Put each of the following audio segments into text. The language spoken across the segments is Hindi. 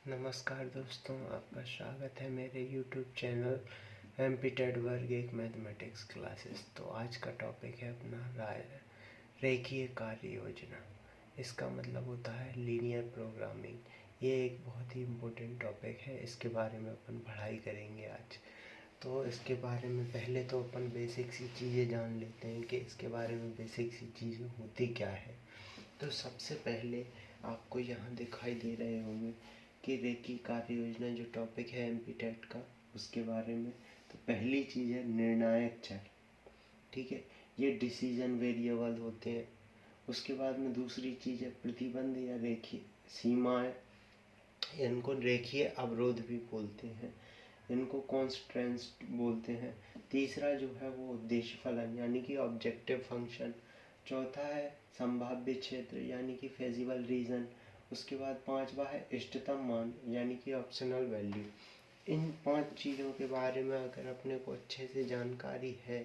नमस्कार दोस्तों, आपका स्वागत है मेरे YouTube चैनल MP टेड वर्ग एक मैथमेटिक्स क्लासेस। तो आज का टॉपिक है अपना रेखीय कार्य योजना। इसका मतलब होता है लीनियर प्रोग्रामिंग। ये एक बहुत ही इम्पोर्टेंट टॉपिक है, इसके बारे में अपन पढ़ाई करेंगे आज। तो इसके बारे में पहले तो अपन बेसिक सी चीज़ें जान लेते हैं कि इसके बारे में बेसिक सी चीज़ें होती क्या है। तो सबसे पहले आपको यहाँ दिखाई दे रहे होंगे कि रेखीय कार्य योजना जो टॉपिक है MP टेट का, उसके बारे में। तो पहली चीज़ है निर्णायक चर। ठीक है, ये डिसीजन वेरिएबल होते हैं। उसके बाद में दूसरी चीज़ है प्रतिबंध या रेखीय सीमाएं। इनको रेखीय अवरोध भी बोलते हैं, इनको कॉन्स्ट्रेंट्स बोलते हैं। तीसरा जो है वो उद्देश्य फलन यानी कि ऑब्जेक्टिव फंक्शन। चौथा है संभाव्य क्षेत्र यानी कि फेजिबल रीजन। उसके बाद पांचवा है इष्टतम मान यानी कि ऑप्शनल वैल्यू। इन 5 चीज़ों के बारे में अगर अपने को अच्छे से जानकारी है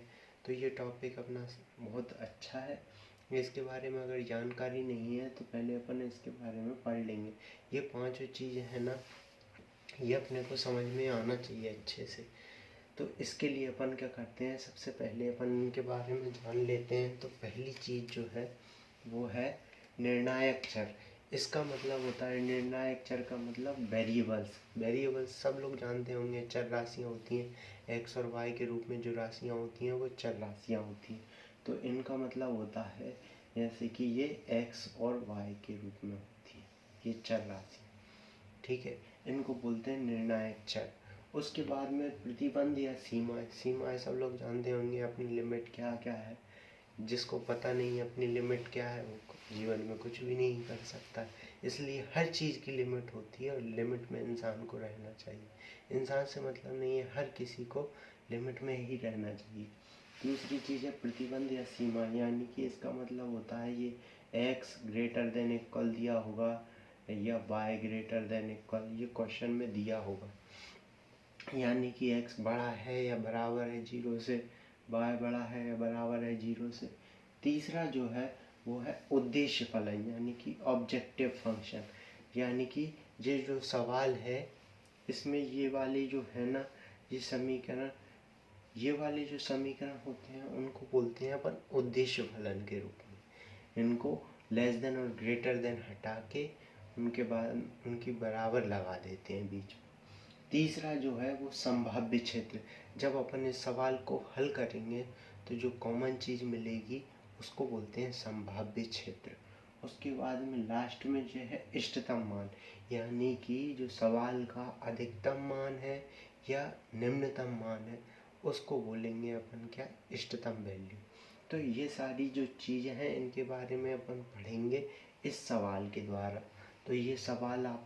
तो ये टॉपिक अपना बहुत अच्छा है। इसके बारे में अगर जानकारी नहीं है तो पहले अपन इसके बारे में पढ़ लेंगे। ये 5 चीज़ें हैं ना, ये अपने को समझ में आना चाहिए अच्छे से। तो इसके लिए अपन क्या करते हैं, सबसे पहले अपन इनके बारे में जान लेते हैं। तो पहली चीज़ जो है वो है निर्णायक चर। इसका मतलब होता है, निर्णायक चर का मतलब वेरिएबल्स सब लोग जानते होंगे। चर राशियाँ होती हैं, x और y के रूप में जो राशियाँ होती हैं वो चर राशियाँ होती हैं। तो इनका मतलब होता है जैसे कि ये x और y के रूप में होती है, ये चर राशियाँ। ठीक है, इनको बोलते हैं निर्णायक चर। उसके बाद में प्रतिबंध या सीमाएं सब लोग जानते होंगे, अपनी लिमिट क्या क्या है। जिसको पता नहीं अपनी लिमिट क्या है वो जीवन में कुछ भी नहीं कर सकता। इसलिए हर चीज़ की लिमिट होती है और लिमिट में इंसान को रहना चाहिए। इंसान से मतलब नहीं है, हर किसी को लिमिट में ही रहना चाहिए। दूसरी चीज़ है प्रतिबंध या सीमा, यानी कि इसका मतलब होता है ये x ग्रेटर देन इक्वल दिया होगा या y ग्रेटर देन इक्वल, ये क्वेश्चन में दिया होगा। यानी कि x बड़ा है या बराबर है 0 से, y बड़ा है या बराबर है 0 से। तीसरा जो है वो है उद्देश्य फलन यानी कि ऑब्जेक्टिव फंक्शन। यानी कि ये जो सवाल है इसमें ये वाले जो है ना, ये समीकरण, ये वाले जो समीकरण होते हैं उनको बोलते हैं अपन उद्देश्य फलन के रूप में। इनको लेस देन और ग्रेटर देन हटा के उनके बाद उनकी बराबर लगा देते हैं बीच में। तीसरा जो है वो संभाव्य क्षेत्र। जब अपन इस सवाल को हल करेंगे तो जो कॉमन चीज़ मिलेगी उसको बोलते हैं संभाव्य क्षेत्र। उसके बाद में लास्ट में जो है इष्टतम मान, यानी कि जो सवाल का अधिकतम मान है या निम्नतम मान है उसको बोलेंगे अपन क्या, इष्टतम वैल्यू। तो ये सारी जो चीज़ें हैं इनके बारे में अपन पढ़ेंगे इस सवाल के द्वारा। तो ये सवाल आप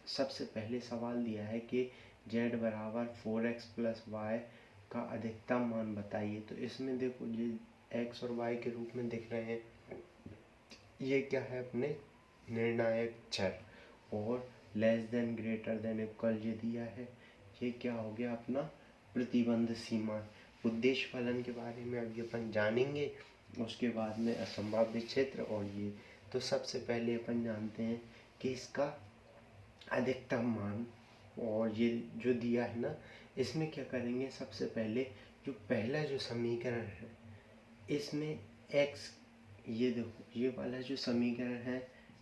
सबसे पहले सवाल दिया है कि z बराबर 4x प्लस वाई का अधिकतम मान बताइए। तो इसमें देखो ये x और y के रूप में दिख रहे हैं, ये क्या है अपने निर्णायक चर। और less than greater than equal ये दिया है, ये क्या हो गया अपना प्रतिबंध सीमा। उद्देश्य फलन के बारे में अभी अपन जानेंगे, उसके बाद में असंभाव्य क्षेत्र और ये। तो सबसे पहले अपन जानते हैं कि इसका अधिकतम मान, और ये जो दिया है ना, इसमें क्या करेंगे, सबसे पहले जो पहला जो समीकरण है इसमें x, ये देखो ये वाला जो समीकरण है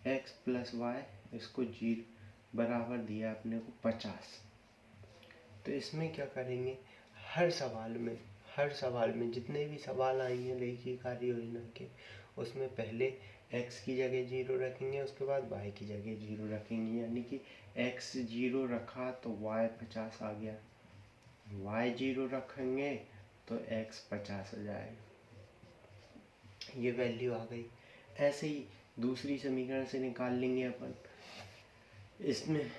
x प्लस वाई, इसको 0 बराबर दिया अपने को 50। तो इसमें क्या करेंगे, हर सवाल में जितने भी सवाल आएंगे रेखीय कार्य योजना के, उसमें पहले x की जगह 0 रखेंगे, उसके बाद y की जगह 0 रखेंगे। यानी कि x 0 रखा तो y 50 आ गया, y 0 रखेंगे तो x 50 हो जाएगा, ये वैल्यू आ गई। ऐसे ही दूसरी समीकरण से निकाल लेंगे अपन। इसमें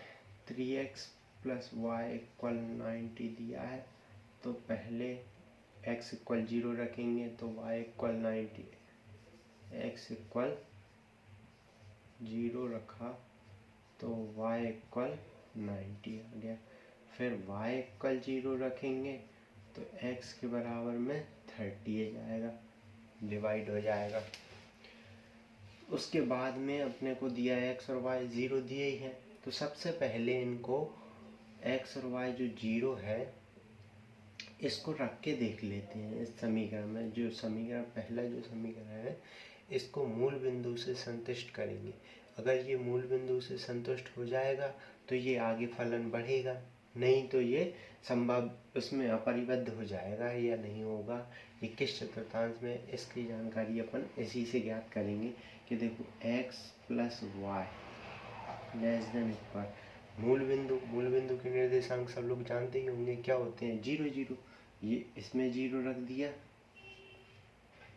3x प्लस वाई इक्वल 90 दिया है, तो पहले x इक्वल 0 रखेंगे तो y इक्वल 90, x इक्वल 0 रखा तो y इक्वल 90 आ गया। फिर y इक्वल 0 रखेंगे तो x के बराबर में 30 आ जाएगा, डिवाइड हो जाएगा। उसके बाद में अपने को दिया है x और y 0 दिए ही है, तो सबसे पहले इनको x और y जो 0 है इसको रख के देख लेते हैं। इस समीकरण में जो समीकरण पहला जो समीकरण है इसको मूल बिंदु से संतुष्ट करेंगे। अगर ये मूल बिंदु से संतुष्ट हो जाएगा तो ये आगे फलन बढ़ेगा, नहीं तो ये संभाव्य उसमें अपरिबद्ध हो जाएगा या नहीं होगा। 21 चतुर्थांश में इसकी जानकारी अपन इसी से ज्ञात करेंगे कि देखो x plus y less than equal मूल बिंदु के निर्देशांक सब लोग जानते ही होंगे, क्या होते हैं 0 0। ये इसमें 0 रख दिया,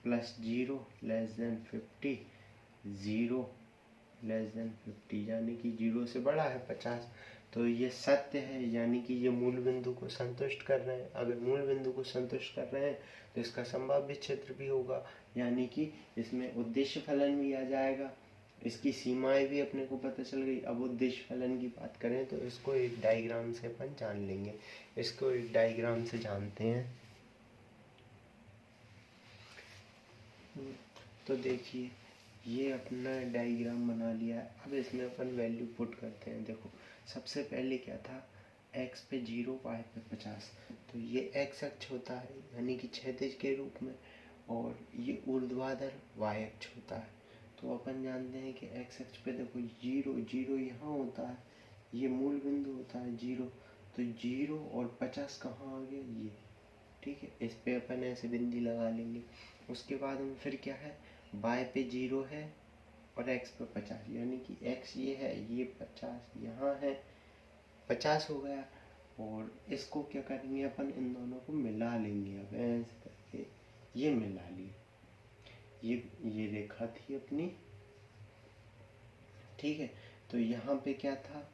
plus 0 less than 50, 0 less than 50 यानी कि 0 से बड़ा है 50। तो ये सत्य है, यानी कि ये मूल बिंदु को संतुष्ट कर रहे हैं। अगर मूल बिंदु को संतुष्ट कर रहे हैं तो इसका संभाव्य क्षेत्र भी होगा, यानी कि इसमें उद्देश्य फलन भी आ जाएगा। इसकी सीमाएं भी अपने को पता चल गई। अब उद्देश्य फलन की बात करें तो इसको एक डायग्राम से अपन जान लेंगे। इसको एक डायग्राम से जानते हैं। तो देखिए ये अपना डायग्राम बना लिया है। अब इसमें अपन वैल्यू पुट करते हैं। देखो सबसे पहले क्या था, x पे 0 y पे 50। तो ये x अक्ष होता है यानी कि क्षैतिज के रूप में, और ये ऊर्ध्वाधर y अक्ष होता है। तो अपन जानते हैं कि x अक्ष पे देखो 0 0 यहाँ होता है, ये मूल बिंदु होता है 0। तो 0 और 50 कहाँ आ गया, ये ठीक है। इस पे अपन ऐसे बिंदी लगा लेंगे। उसके बाद में फिर क्या है, y पे 0 है और x पे 50, यानी कि x ये है, ये 50 यहाँ है, 50 हो गया। और इसको क्या करेंगे अपन, इन दोनों को मिला लेंगे। अब ऐसे करके ये मिला लिए, ये रेखा थी अपनी, ठीक है। तो यहाँ पे क्या था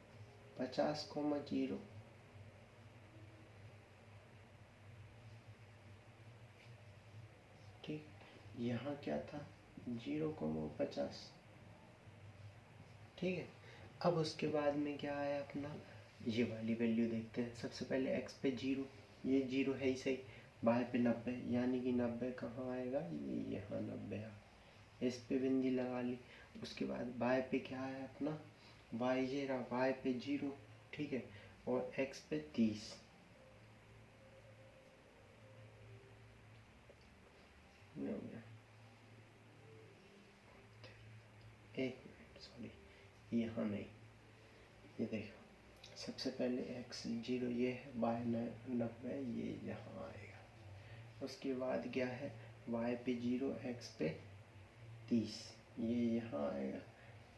50,0, ठीक। यहाँ क्या था 0,50, ठीक है। अब उसके बाद में क्या आया अपना, ये वाली वैल्यू देखते हैं। सबसे पहले x पे 0, ये 0 है ही सही। y पे 90, यानी कि 90 कहाँ आएगा, ये यहाँ 90 आ, इस पे बिंदी लगा ली। उसके बाद y पे क्या है अपना, y ये रहा, y पे 0, ठीक है, और x पे 30। हो गया, एक मिनट सॉरी, यहाँ नहीं, ये देखो सबसे पहले x 0 ये है, y 90 ये यहाँ आएगा। उसके बाद क्या है y पे 0, x पे 30, ये यहाँ आएगा,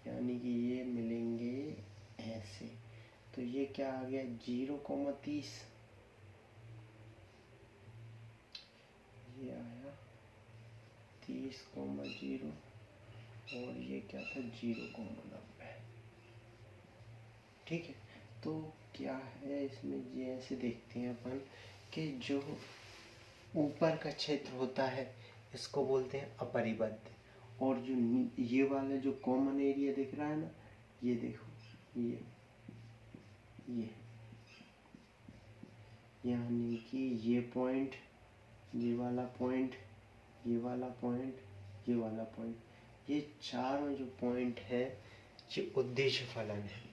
यानी कि ये मिलेंगे ऐसे। तो ये क्या आ गया 0,30, ये आया 30,0, और ये क्या था 0,90, ठीक है। तो क्या है इसमें, ये ऐसे देखते हैं अपन कि जो ऊपर का क्षेत्र होता है इसको बोलते हैं अपरिबद्ध, और जो ये वाला जो कॉमन एरिया दिख रहा है ना, ये देखो ये यानी कि ये पॉइंट, ये वाला पॉइंट, ये वाला पॉइंट, ये वाला पॉइंट, ये चारों जो पॉइंट है ये उद्देश्य फलन है।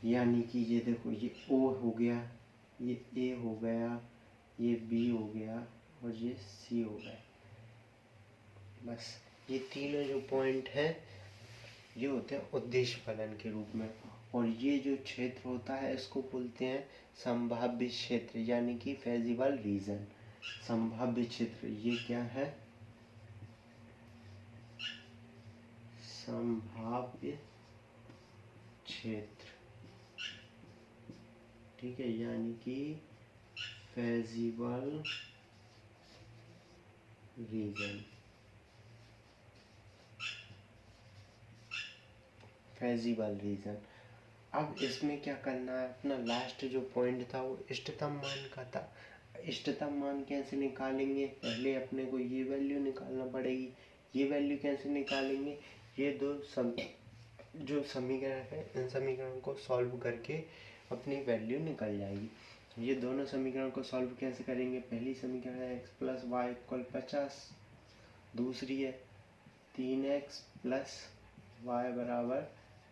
यानी कि ये देखो ये O हो गया, ये A हो गया, ये B हो गया, और ये C हो गया। बस ये तीनों जो पॉइंट है ये होते हैं उद्देश्य फलन के रूप में। और ये जो क्षेत्र होता है इसको बोलते हैं संभाव्य क्षेत्र, यानी कि फेजिबल रीजन। संभाव्य क्षेत्र ये क्या है, संभाव्य क्षेत्र, ठीक है, यानी कि फेजिबल रीजन, फेजिबल रीजन। अब इसमें क्या करना है, अपना लास्ट जो पॉइंट था वो इष्टतम मान का था। इष्टतम मान कैसे निकालेंगे, पहले अपने को ये वैल्यू निकालना पड़ेगी। ये वैल्यू कैसे निकालेंगे, ये दो जो समीकरण है इन समीकरण को सॉल्व करके अपनी वैल्यू निकल जाएगी। ये दोनों समीकरण को सॉल्व कैसे करेंगे, पहली समीकरण है x प्लस वाई इक्वल 50, दूसरी है 3x प्लस वाई बराबर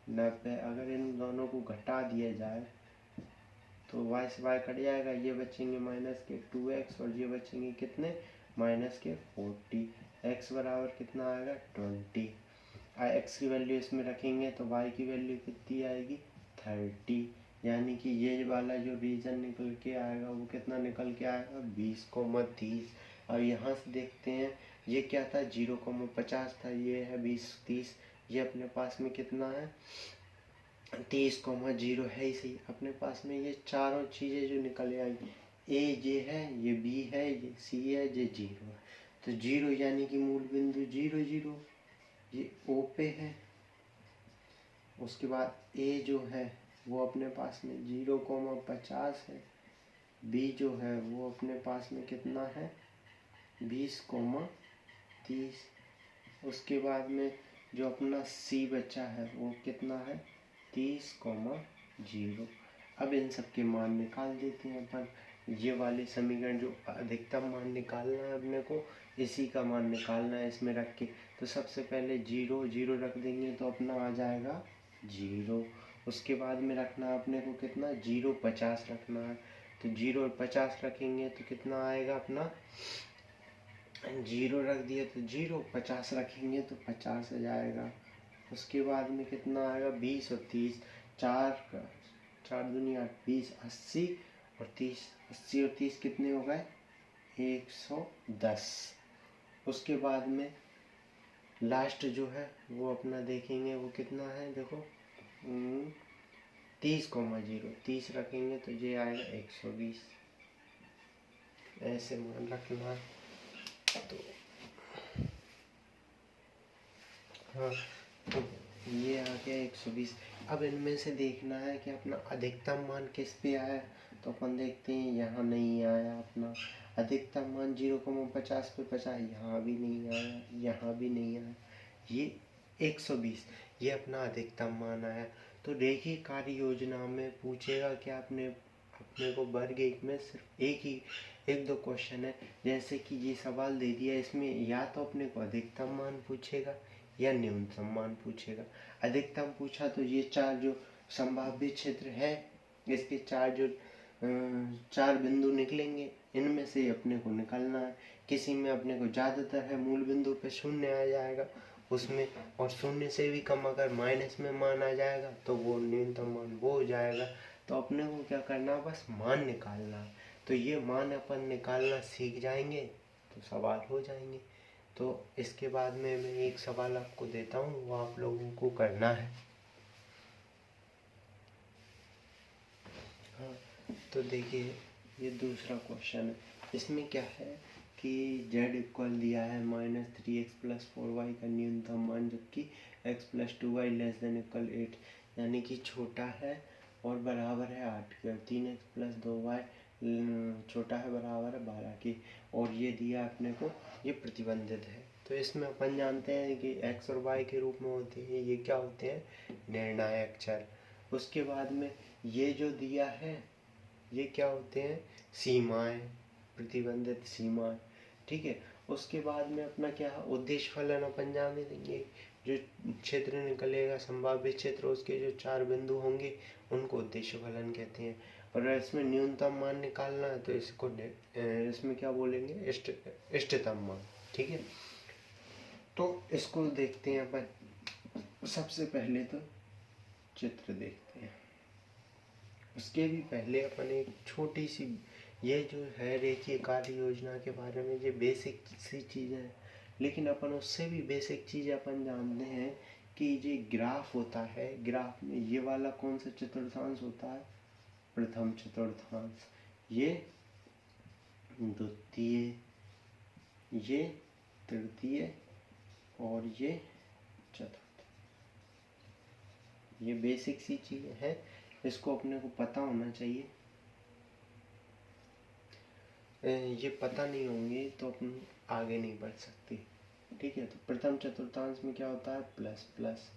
90। अगर इन दोनों को घटा दिया जाए तो y से y कट जाएगा, ये बचेंगे माइनस के 2x और ये बचेंगे कितने माइनस के 40। x बराबर कितना आएगा 20। x की वैल्यू इसमें रखेंगे तो y की वैल्यू कितनी आएगी 30। यानी कि ये वाला जो रीजन निकल के आएगा वो कितना निकल के आएगा 20,30। और यहाँ से देखते हैं ये क्या था 0,50 था, ये है 20,30। ये अपने पास में कितना है 30,0 है ही सही। अपने पास में ये चारों चीज़ें जो निकल आएगी, ए ये है, ये बी है, ये सी है, ये 0 है। तो 0 यानी कि मूल बिंदु 0 0 ये ओ पे है। उसके बाद ए जो है वो अपने पास में 0,50 है, बी जो है वो अपने पास में कितना है 20,30। उसके बाद में जो अपना सी बचा है वो कितना है 30,0। अब इन सब के मान निकाल देते हैं अपन। ये वाले समीकरण जो अधिकतम मान निकालना है अपने को, इसी का मान निकालना है इसमें रख के। तो सबसे पहले 0 0 रख देंगे तो अपना आ जाएगा 0। उसके बाद में रखना है अपने को कितना 0,50 रखना है। तो 0,50 रखेंगे तो कितना आएगा अपना 0 रख दिया तो 0, 50 रखेंगे तो 50 आ जाएगा। उसके बाद में कितना आएगा 20 और 30, 4 दूनी 8, 20, 80 और 30। 80 और 30 कितने हो गए 110। उसके बाद में लास्ट जो है वो अपना देखेंगे वो कितना है, देखो 30,0 30 रखेंगे तो ये आएगा 120। ऐसे मान रखना। तो हाँ, तो ये आ गया 120। अब इनमें से देखना है कि अपना अधिकतम मान किस पे आया। तो अपन देखते हैं यहाँ नहीं आया अपना अधिकतम मान 0,50 पे 50, यहाँ भी नहीं आया, यहाँ भी नहीं आया। ये 120 ये अपना अधिकतम मान आया। तो रेखीय कार्य योजना में पूछेगा कि आपने अपने को वर्ग एक में सिर्फ एक दो क्वेश्चन है। जैसे कि ये सवाल दे दिया, इसमें या तो अपने को अधिकतम मान पूछेगा या न्यूनतम मान पूछेगा। अधिकतम पूछा तो ये चार जो संभाव्य क्षेत्र है, इसके चार बिंदु निकलेंगे, इनमें से अपने को निकालना है। किसी में अपने को ज़्यादातर है मूल बिंदु पे 0 आ जाएगा उसमें, और 0 से भी कम अगर माइनस में मान आ जाएगा तो वो न्यूनतम मान वो हो जाएगा। तो अपने को क्या करना है बस मान निकालना है। तो ये मान अपन निकालना सीख जाएंगे तो सवाल हो जाएंगे। तो इसके बाद में मैं एक सवाल आपको देता हूँ, वो आप लोगों को करना है। हाँ, तो देखिए ये दूसरा क्वेश्चन है। इसमें क्या है कि z इक्वल दिया है -3x + 4y का न्यूनतम मान, जबकि x + 2y <= 8, यानी कि छोटा है और बराबर है 8 के, और 3x + 2y छोटा है बराबर है 12 की, और ये दिया अपने को ये प्रतिबंधित है। तो इसमें अपन जानते हैं कि x और y के रूप में होते हैं, ये क्या होते हैं निर्णायक चर। उसके बाद में ये जो दिया है ये क्या होते हैं सीमाएं, प्रतिबंधित सीमाएं, ठीक है। उसके बाद में अपना क्या है उद्देश्य फलन अपन जाने देंगे। जो क्षेत्र निकलेगा संभाव्य क्षेत्र, उसके जो 4 बिंदु होंगे उनको उद्देश्य फलन कहते हैं। और इसमें न्यूनतम मान निकालना है तो इसमें क्या बोलेंगे इष्टतम मान, ठीक है। तो इसको देखते हैं अपन। सबसे पहले तो चित्र देखते हैं, उसके भी पहले अपन एक छोटी सी ये जो है रेखीय कार्य योजना के बारे में, ये बेसिक सी चीज़ें हैं, लेकिन अपन उससे भी बेसिक चीज़ अपन जानते हैं कि ये ग्राफ होता है। ग्राफ में ये वाला कौन सा चतुर्थांश होता है प्रथम चतुर्थांश, ये द्वितीय, ये तृतीय और ये चतुर्थ। ये बेसिक सी चीज़ें हैं, इसको अपने को पता होना चाहिए। ये पता नहीं होंगे तो अपन आगे नहीं बढ़ सकते, ठीक है। तो प्रथम चतुर्थांश में क्या होता है प्लस प्लस,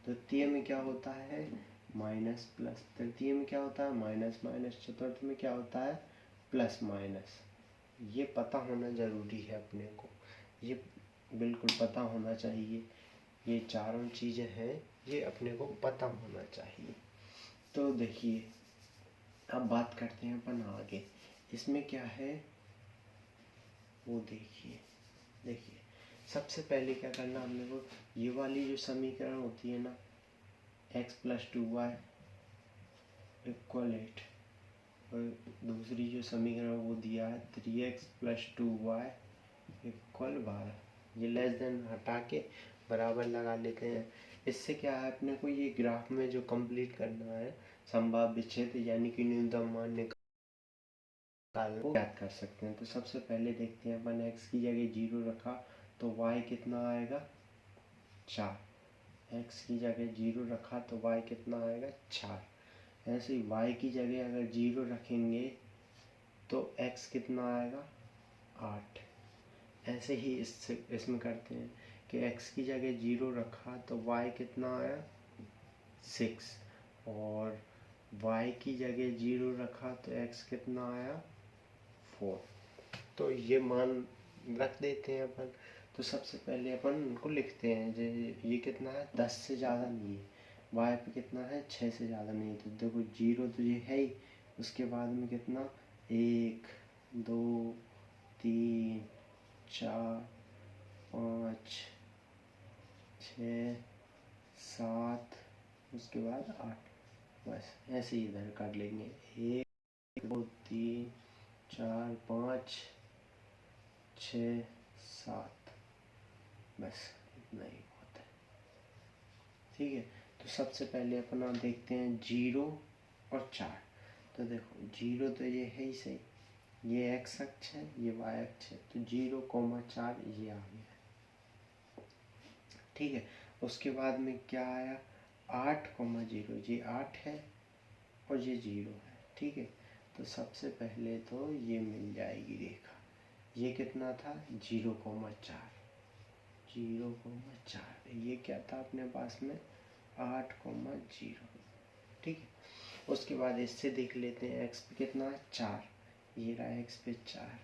द्वितीय में क्या होता है माइनस प्लस, तृतीय में क्या होता है माइनस माइनस, चतुर्थ में क्या होता है प्लस माइनस। ये पता होना ज़रूरी है अपने को, ये बिल्कुल पता होना चाहिए। ये चारों चीज़ें हैं ये अपने को पता होना चाहिए। तो देखिए अब बात करते हैं अपन आगे। इसमें क्या है वो देखिए सबसे पहले क्या करना हमने को, ये वाली जो समीकरण होती है ना, x + 2y = 8, और दूसरी जो समीकरण वो दिया है 3x + 2y = 12, ये लेस देन हटा के बराबर लगा लेते हैं। इससे क्या है अपने को ये ग्राफ में जो कंप्लीट करना है संभाव्य क्षेत्र यानी कि न्यूनतम मान निकाल को याद कर सकते हैं। तो सबसे पहले देखते हैं अपन, x की जगह 0 रखा तो y कितना आएगा 4, x की जगह 0 रखा तो y कितना आएगा 4। ऐसे ही y की जगह अगर 0 रखेंगे तो x कितना आएगा 8। ऐसे ही इसमें करते हैं कि x की जगह 0 रखा तो y कितना आया 6, और y की जगह 0 रखा तो x कितना आया 4। तो ये मान रख देते हैं अपन। तो सबसे पहले अपन उनको लिखते हैं, ये कितना है 10 से ज़्यादा नहीं है, y पे कितना है 6 से ज़्यादा नहीं है, तो देखो 0 तो ये है ही, उसके बाद में कितना 1 2 3 4 5 6 7, उसके बाद 8, बस ऐसे ही इधर कर लेंगे 1 2 3 4 5 6 7, बस इतना ही बहुत है। ठीक है, तो सबसे पहले अपना देखते हैं 0 और 4। तो देखो 0 तो ये है ही सही, ये x अक्ष है ये y अक्ष है, तो 0,4 ये आ गया। ठीक है, उसके बाद में क्या आया 8,0, ये 8 है और ये 0 है। ठीक है, तो सबसे पहले तो ये मिल जाएगी रेखा, ये कितना था 0,4, ये क्या था अपने पास में 8,0। ठीक है, उसके बाद इससे देख लेते हैं x पे कितना है 4, ये रहा x पे 4,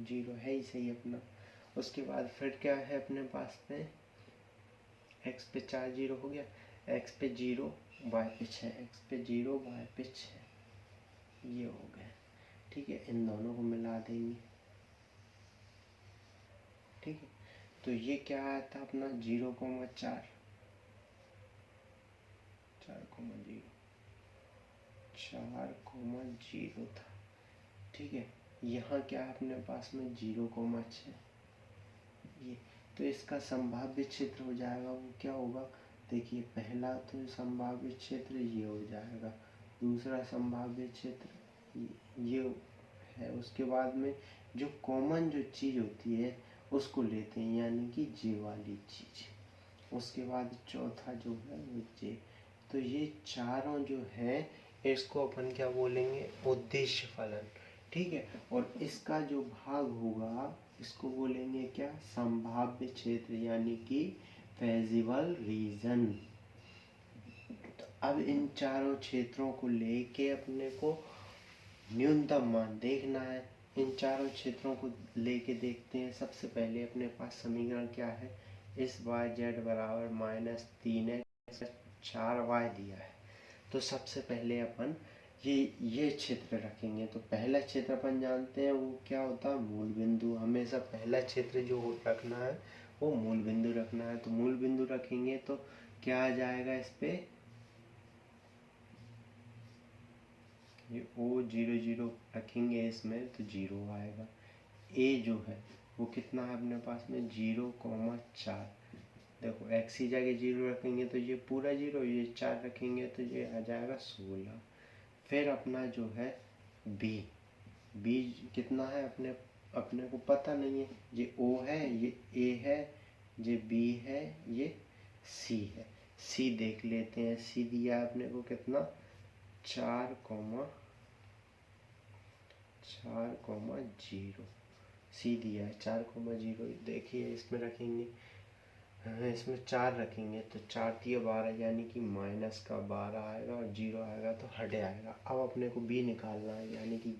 0 है ही सही अपना। उसके बाद फिर क्या है अपने पास में x पे 4 0 हो गया, x पे 0 y पे 6, x पे 0 y पे 6, ये हो गया। ठीक है, इन दोनों को मिला देंगे। ठीक है, तो ये क्या आया था अपना 0,4, 4,0 था। ठीक है, यहाँ क्या है अपने पास में 0,6, ये तो इसका संभाव्य क्षेत्र हो जाएगा, वो क्या होगा देखिए, पहला तो संभाव्य क्षेत्र ये हो जाएगा, दूसरा संभाव्य क्षेत्र ये है, उसके बाद में जो कॉमन जो चीज़ होती है उसको लेते हैं यानी कि जे वाली चीज़, उसके बाद चौथा जो है वो जे। तो ये चारों जो है इसको अपन क्या बोलेंगे उद्देश्य फलन। ठीक है, और इसका जो भाग होगा इसको बोलेंगे क्या संभाव्य क्षेत्र यानी कि फेजिबल रीजन। तो अब इन चारों क्षेत्रों को लेके अपने को न्यूनतम मान देखना है। इन चारों क्षेत्रों को लेके देखते हैं। सबसे पहले अपने पास समीकरण क्या है, इस y z बराबर -3x 4y दिया है। तो सबसे पहले अपन ये क्षेत्र रखेंगे। तो पहला क्षेत्र अपन जानते हैं वो क्या होता है मूल बिंदु। हमेशा पहला क्षेत्र जो रखना है वो मूल बिंदु रखना है। तो मूल बिंदु रखेंगे तो क्या आ जाएगा इस पे, ये O0 रखेंगे इसमें तो 0 आएगा। ए जो है वो कितना है अपने पास में 0,4। देखो x की जगह 0 रखेंगे तो ये पूरा 0, ये 4 रखेंगे तो ये आ जाएगा 16। फिर अपना जो है b कितना है अपने को पता नहीं है, ये o है, ये a है, ये b है, ये c है। c देख लेते हैं, c दिया है अपने को कितना 4,0 सी दिया है 4,0। देखिए इसमें रखेंगे, इसमें 4 रखेंगे तो 4 दिए 12 यानी कि -12 आएगा और 0 आएगा तो हट आएगा। अब अपने को b निकालना है यानी कि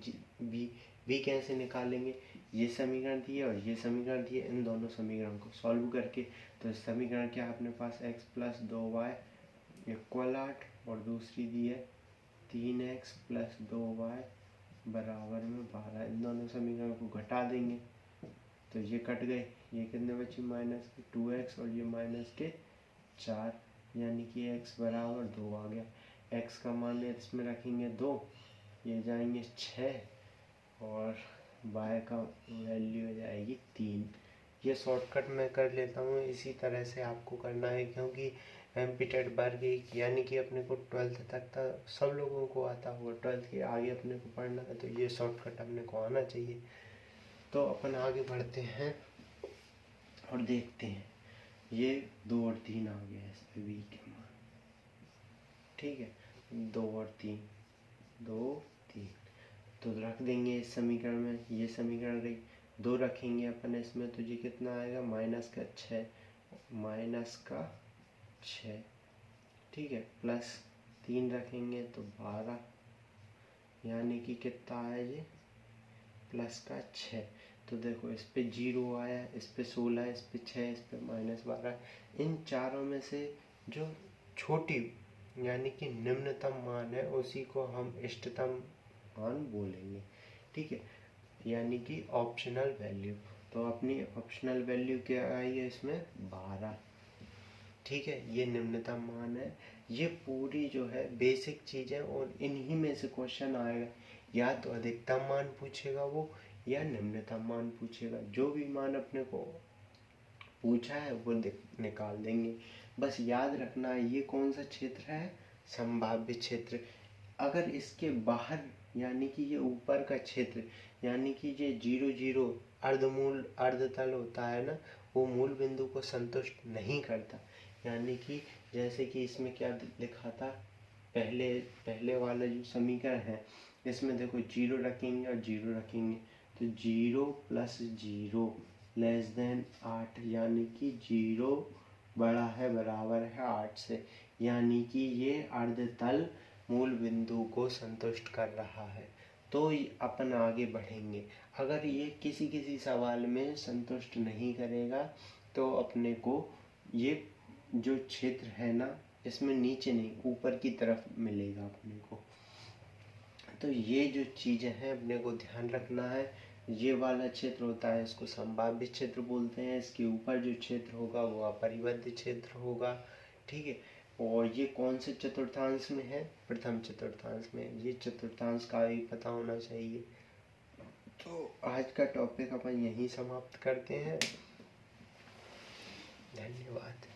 b कैसे निकालेंगे, ये समीकरण दिए और ये समीकरण दिए, इन दोनों समीकरण को सॉल्व करके। तो समीकरण क्या है अपने पास x + 2y इक्वल 8 और दूसरी दी है 3x प्लस 2y बराबर में 12। इन दोनों समीकरण को घटा देंगे तो ये कट गए, ये कितने बची माइनस के 2x और ये माइनस के 4, यानी कि x बराबर 2 आ गया। x का मान इसमें रखेंगे 2, ये जाएंगे 6 और y का वैल्यू हो जाएगी 3। ये शॉर्टकट मैं कर लेता हूँ, इसी तरह से आपको करना है क्योंकि एमपीटेड वर्ग एक यानी कि अपने को 12th तक सब लोगों को आता होगा, 12th के आगे अपने को पढ़ना है तो ये शॉर्टकट अपने को आना चाहिए। तो अपन आगे बढ़ते हैं और देखते हैं, ये 2 और 3 आ गया इस पे v के मान, ठीक है, 2 और 3, 2 3 तो रख देंगे इस समीकरण में। ये समीकरण रही, 2 रखेंगे अपन इसमें तो ये कितना आएगा माइनस का 6, माइनस का 6, ठीक है, प्लस 3 रखेंगे तो 12, यानी कि कितना आया ये प्लस का 6। तो देखो इस पे 0 आया, इस पे 16, इस पे 6, इस पे -12। इन चारों में से जो छोटी यानी कि निम्नतम मान है उसी को हम इष्टतम मान बोलेंगे, ठीक है, यानी कि ऑप्शनल वैल्यू। तो अपनी ऑप्शनल वैल्यू क्या आई है इसमें 12, ठीक है, ये निम्नतम मान है। ये पूरी जो है बेसिक चीज़ें और इन्हीं में से क्वेश्चन आएगा, या तो अधिकतम मान पूछेगा वो या निम्नतम मान पूछेगा। जो भी मान अपने को पूछा है वो निकाल देंगे। बस याद रखना ये कौन सा क्षेत्र है, संभाव्य क्षेत्र। अगर इसके बाहर यानी कि ये ऊपर का क्षेत्र यानी कि ये 0 0 अर्धमूल अर्धतल होता है ना, वो मूल बिंदु को संतुष्ट नहीं करता। यानी कि जैसे कि इसमें क्या लिखा था, पहले वाला जो समीकरण है इसमें देखो 0 रखेंगे और 0 रखेंगे तो 0 प्लस 0 लेस देन 8, यानी कि 0 बड़ा है बराबर है 8 से, यानी कि ये अर्धतल मूल बिंदु को संतुष्ट कर रहा है। तो अपन आगे बढ़ेंगे। अगर ये किसी किसी सवाल में संतुष्ट नहीं करेगा तो अपने को ये जो क्षेत्र है ना इसमें नीचे नहीं ऊपर की तरफ मिलेगा अपने को। तो ये जो चीज़ें हैं अपने को ध्यान रखना है। ये वाला क्षेत्र होता है इसको संभाव्य क्षेत्र बोलते हैं, इसके ऊपर जो क्षेत्र होगा वो अपरिबद्ध क्षेत्र होगा, ठीक है। और ये कौन से चतुर्थांश में है, प्रथम चतुर्थांश में। ये चतुर्थांश का भी पता होना चाहिए। तो आज का टॉपिक अपन यहीं समाप्त करते हैं। धन्यवाद।